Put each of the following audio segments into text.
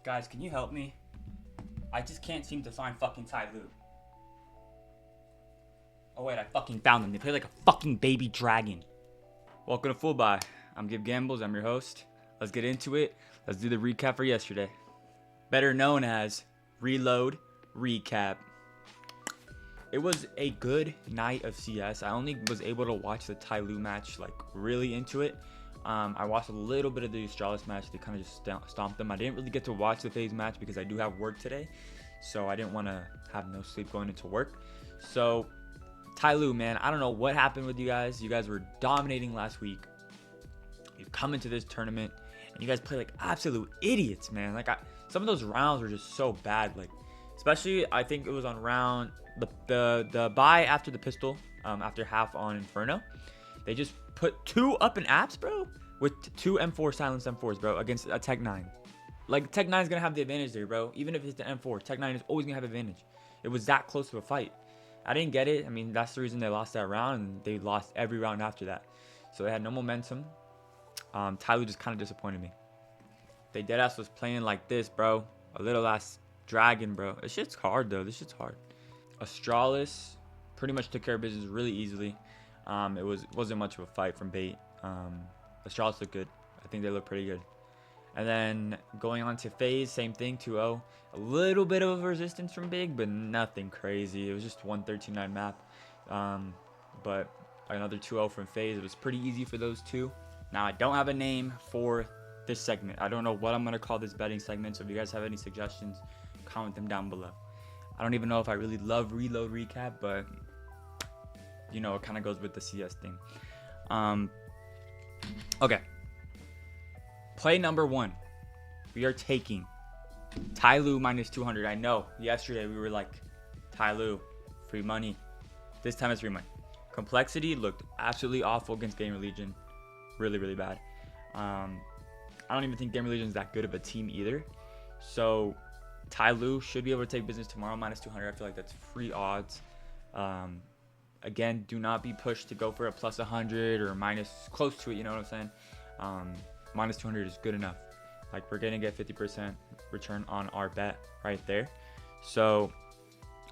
Guys, can you help me? I just can't seem to find fucking Tyloo. Oh wait, I fucking found them. They play like a fucking baby dragon. Welcome to Full Buy. I'm Gib Gambles. I'm your host. Let's get into it. Let's do the recap for yesterday. Better known as Reload Recap. It was a good night of CS. I only was able to watch the Tyloo match like really into it. I watched a little bit of the Astralis match. They kind of just stomped them. I didn't really get to watch the FaZe match because I do have work today. So I didn't want to have no sleep going into work. So Tyloo, man, I don't know what happened with you guys. You guys were dominating last week. You come into this tournament and you guys play like absolute idiots, man. Like some of those rounds were just so bad. Like especially I think it was on round the buy after the pistol, after half on Inferno. They just put 2 up in apps, bro, with 2 M4 silenced M4s, bro, against a Tech 9. Like, Tech 9 is going to have the advantage there, bro. Even if it's the M4, Tech 9 is always going to have advantage. It was that close to a fight. I didn't get it. I mean, that's the reason they lost that round, and they lost every round after that. So they had no momentum. Tyloo just kind of disappointed me. They deadass was playing like this, bro. A little ass dragon, bro. This shit's hard, though. This shit's hard. Astralis pretty much took care of business really easily. It wasn't much of a fight from bait. Astralis looked good. I think they look pretty good. And then going on to FaZe, same thing, 2-0. A little bit of resistance from Big, but nothing crazy. It was just 113.9 map. But another 2-0 from FaZe. It was pretty easy for those two. Now, I don't have a name for this segment. I don't know what I'm going to call this betting segment. So if you guys have any suggestions, comment them down below. I don't even know if I really love Reload Recap, but you know, it kind of goes with the CS thing. Okay. Play number 1. We are taking Tyloo minus 200. I know yesterday we were like, Tyloo, free money. This time it's free money. Complexity looked absolutely awful against Gamer Legion. Really, really bad. I don't even think Gamer Legion is that good of a team either. So Tyloo should be able to take business tomorrow minus 200. I feel like that's free odds. Again, do not be pushed to go for a plus 100 or minus close to it. You know what I'm saying? Minus 200 is good enough. Like we're going to get 50% return on our bet right there. So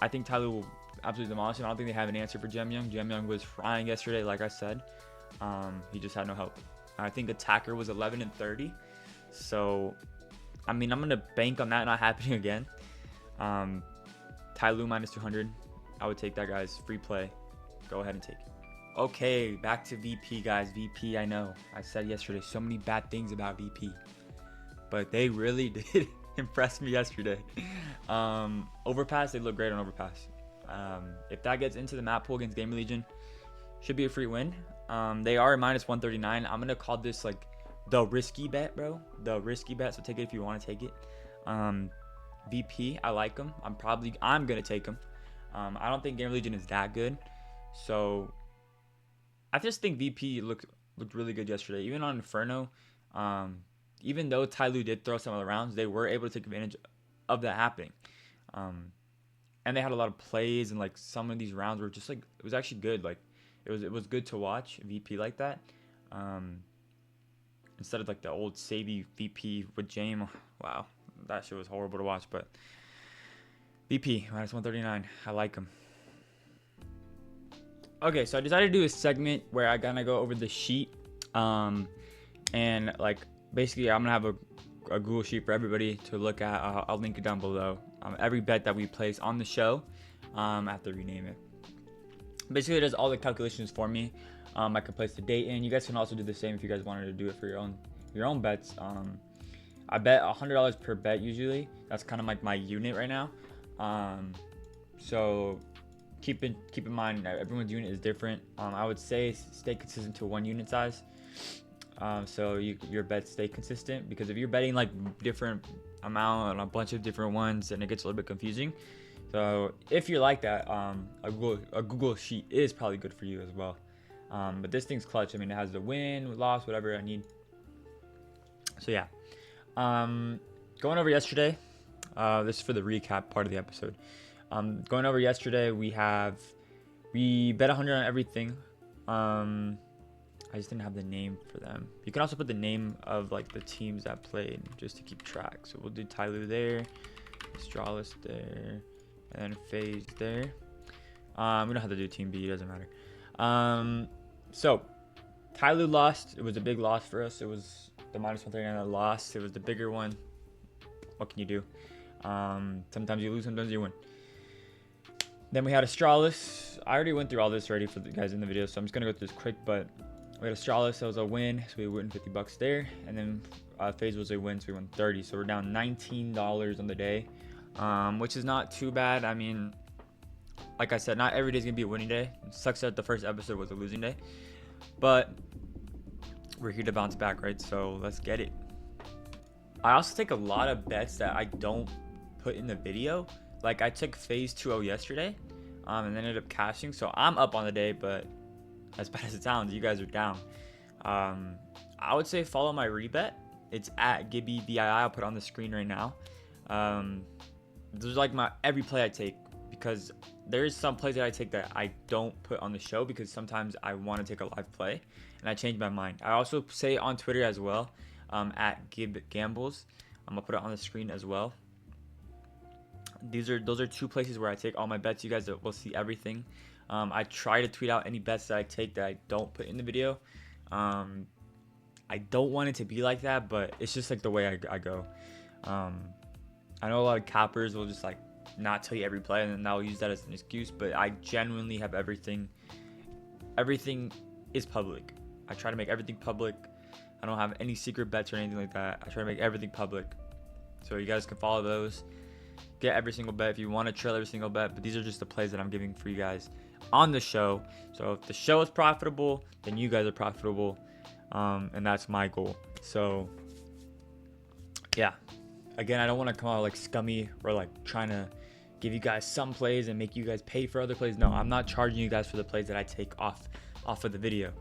I think Tyloo will absolutely demolish him. I don't think they have an answer for Jem Young. Jem Young was frying yesterday, like I said. He just had no help. I think Attacker was 11 and 30. So, I mean, I'm going to bank on that not happening again. Tyloo minus 200. I would take that, guys. Free play. Go ahead and take it. Okay, back to VP, guys. VP, I know. I said yesterday so many bad things about VP. But they really did impress me yesterday. Overpass, they look great on Overpass. If that gets into the map pool against Gamer Legion, should be a free win. They are minus 139. I'm going to call this like the risky bet, bro. The risky bet, so take it if you want to take it. VP, I like them. I'm going to take them. I don't think Gamer Legion is that good. So I just think VP looked really good yesterday. Even on Inferno, even though Tyloo did throw some of the rounds, they were able to take advantage of that happening. And they had a lot of plays, and like some of these rounds were just like, it was actually good. Like it was good to watch VP like that. Instead of like the old Savvy VP with James. Wow, that shit was horrible to watch. But VP minus 139. I like him. Okay, so I decided to do a segment where I gonna go over the sheet, and like basically I'm gonna have a Google sheet for everybody to look at. I'll link it down below. Every bet that we place on the show, I have to rename it. Basically, it does all the calculations for me. I can place the date in. You guys can also do the same if you guys wanted to do it for your own bets. I bet $100 per bet usually. That's kind of like my unit right now. So keep in mind that everyone's unit is different. I would say stay consistent to 1 unit size. So your bets stay consistent, because if you're betting like different amount on a bunch of different ones, then it gets a little bit confusing. So if you're like that, a Google sheet is probably good for you as well. But this thing's clutch. I mean, it has the win, loss, whatever I need. So yeah, going over yesterday. This is for the recap part of the episode. Going over yesterday, we bet 100 on everything. I just didn't have the name for them. You can also put the name of like the teams that played just to keep track. So we'll do Tyloo there, Astralis there, and then FaZe there. We don't have to do Team B, it doesn't matter. So Tyloo lost. It was a big loss for us. It was the -139 that lost. It was the bigger one. What can you do? Sometimes you lose, sometimes you win. Then we had Astralis. I already went through all this already for the guys in the video, so I'm just gonna go through this quick. But we had Astralis, that was a win, so we won $50 there. And then FaZe was a win, so we won 30. So we're down $19 on the day, which is not too bad. I mean, like I said, not every day is gonna be a winning day. It sucks that the first episode was a losing day, but we're here to bounce back, right? So let's get it. I also take a lot of bets that I don't put in the video. Like I took FaZe 2-0 yesterday, and then ended up cashing. So I'm up on the day, but as bad as it sounds, you guys are down. I would say follow my rebet. It's at GibbyVII. I'll put it on the screen right now. There's like my every play I take, because there's some plays that I take that I don't put on the show because sometimes I want to take a live play and I change my mind. I also say on Twitter as well, at GibGambles. I'm gonna put it on the screen as well. Those are two places where I take all my bets. You guys will see everything. I try to tweet out any bets that I take that I don't put in the video. I don't want it to be like that, but it's just like the way I go. I know a lot of cappers will just like not tell you every play, and then they'll use that as an excuse, but I genuinely have everything. Everything is public. I try to make everything public. I don't have any secret bets or anything like that. I try to make everything public, so you guys can follow those. Get every single bet if you want to trail every single bet, but these are just the plays that I'm giving for you guys on the show. So if the show is profitable, then you guys are profitable, and that's my goal. So yeah, again, I don't want to come out like scummy or like trying to give you guys some plays and make you guys pay for other plays. No, I'm not charging you guys for the plays that I take off of the video.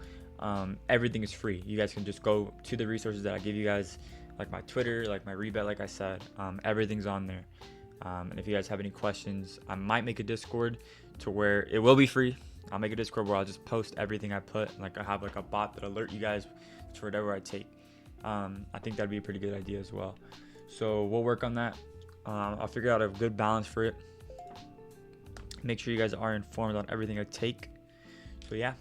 Everything is free. You guys can just go to the resources that I give you guys, like my Twitter, like my rebet, like I said. Everything's on there. And if you guys have any questions, I might make a Discord to where it will be free. I'll make a Discord where I'll just post everything I put. Like I have like a bot that alert you guys to whatever I take. I think that'd be a pretty good idea as well. So we'll work on that. I'll figure out a good balance for it. Make sure you guys are informed on everything I take. So yeah,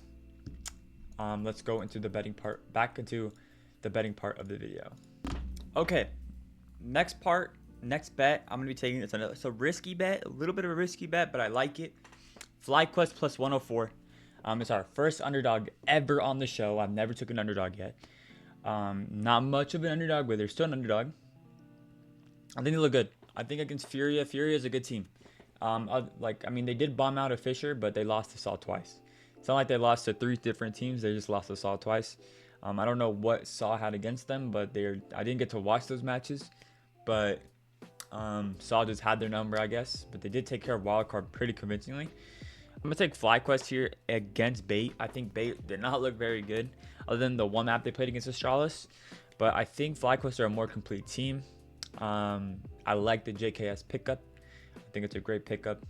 let's go into the betting part. Back into the betting part of the video. Okay, next bet I'm gonna be taking. It's a risky bet, a little bit of a risky bet, but I like it. FlyQuest plus 104. It's our first underdog ever on the show. I've never took an underdog yet. Not much of an underdog, but they're still an underdog. I think they look good. I think against Furia is a good team. They did bomb out a Fisher, but they lost to Saw twice. It's not like they lost to 3 different teams. They just lost to Saw twice. I don't know what Saw had against them, but I didn't get to watch those matches. But Saw just had their number, I guess. But they did take care of Wildcard pretty convincingly. I'm going to take FlyQuest here against Bait. I think Bait did not look very good, other than the one map they played against Astralis. But I think FlyQuest are a more complete team. I like the JKS pickup. I think it's a great pickup.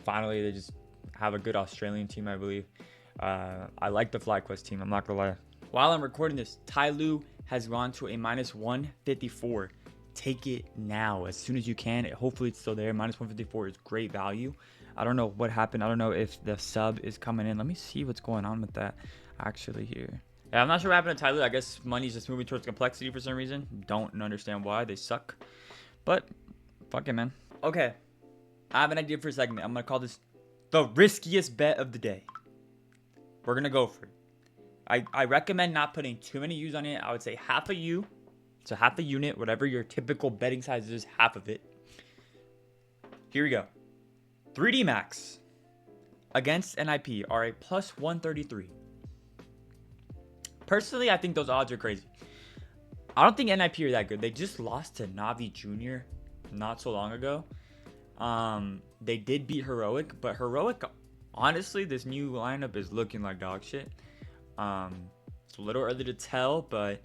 Finally, they just have a good Australian team, I believe. I like the FlyQuest team, I'm not going to lie. While I'm recording this, Tyloo has gone to a -154. Take it now as soon as you can. Hopefully it's still there. -154 is great value. I don't know what happened. I don't know if the sub is coming in. Let me see what's going on with that actually here. Yeah, I'm not sure what happened to Tyloo. I guess money's just moving towards complexity for some reason. Don't understand why. They suck. But fuck it, man. Okay, I have an idea for a segment. I'm gonna call this the riskiest bet of the day. We're gonna go for it. I recommend not putting too many U's on it. I would say half a U. So half a unit, whatever your typical betting size is, half of it. Here we go. 3D Max against NIP are a +133. Personally, I think those odds are crazy. I don't think NIP are that good. They just lost to Navi Jr. not so long ago. They did beat Heroic, but Heroic, honestly, this new lineup is looking like dog shit. It's a little early to tell, but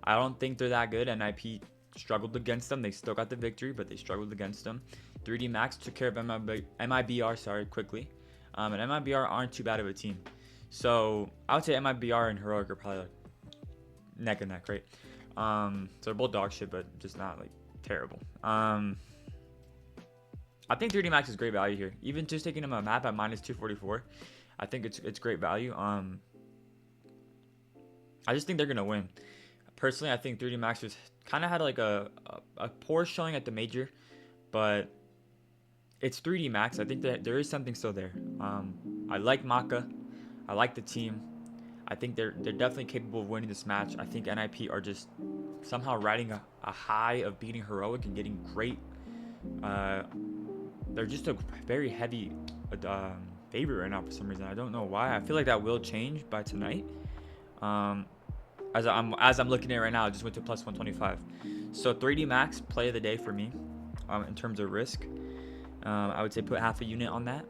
I don't think they're that good. NIP struggled against them. They still got the victory, but they struggled against them. 3D Max took care of MIBR quickly. And MIBR aren't too bad of a team. So I would say MIBR and Heroic are probably like neck and neck, right? So they're both dog shit, but just not like terrible. I think 3D Max is great value here. Even just taking him a map at minus 244, I think it's great value. I just think they're gonna win. Personally, I think 3D Max was kind of had like a poor showing at the major, but it's 3D Max. I think that there is something still there. I like Maka. I like the team. I think they're definitely capable of winning this match. I think NIP are just somehow riding a high of beating Heroic and getting great. They're just a very heavy favorite right now for some reason. I don't know why. I feel like that will change by tonight. As I'm looking at it right now, I just went to plus 125. So 3D Max play of the day for me, in terms of risk. I would say put half a unit on that.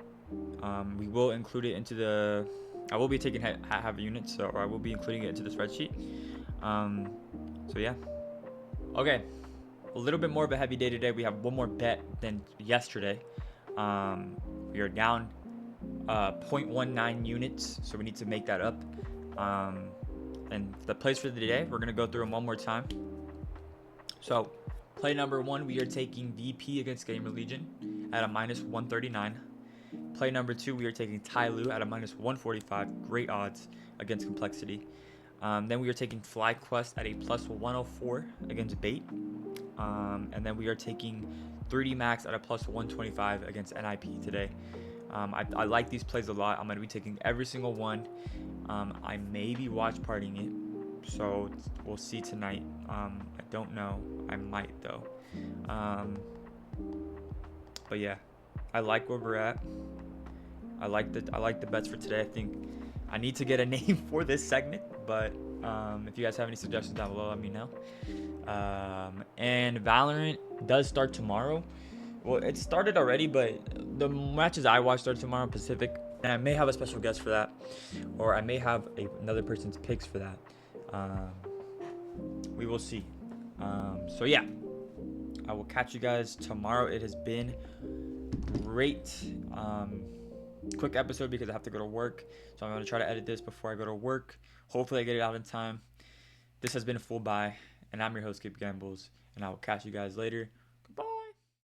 We will include it into the. I will be taking half a unit, so I will be including it into the spreadsheet. So yeah. Okay, a little bit more of a heavy day today. We have one more bet than yesterday. We are down 0.19 units, so we need to make that up. And the plays for the day, we're gonna go through them one more time. So, play number 1, we are taking VP against Gamer Legion at a minus 139. Play number 2, we are taking Tyloo at a minus 145. Great odds against Complexity. Then we are taking FlyQuest at a plus 104 against Bait. And then we are taking 3D Max at a plus 125 against NIP today. I like these plays a lot. I'm going to be taking every single one. I may be watch partying it, so we'll see tonight. I don't know. I might though. But yeah, I like where we're at. I like the bets for today. I think I need to get a name for this segment, but if you guys have any suggestions down below, let me know. And Valorant does start tomorrow. Well, it started already, but the matches I watch start tomorrow Pacific, and I may have a special guest for that, or I may have another person's picks for that. We will see. So yeah, I will catch you guys tomorrow. It has been great. Quick episode because I have to go to work, so I'm going to try to edit this before I go to work. Hopefully I get it out in time. This has been a full buy, and I'm your host, Kip Gambles, and I will catch you guys later.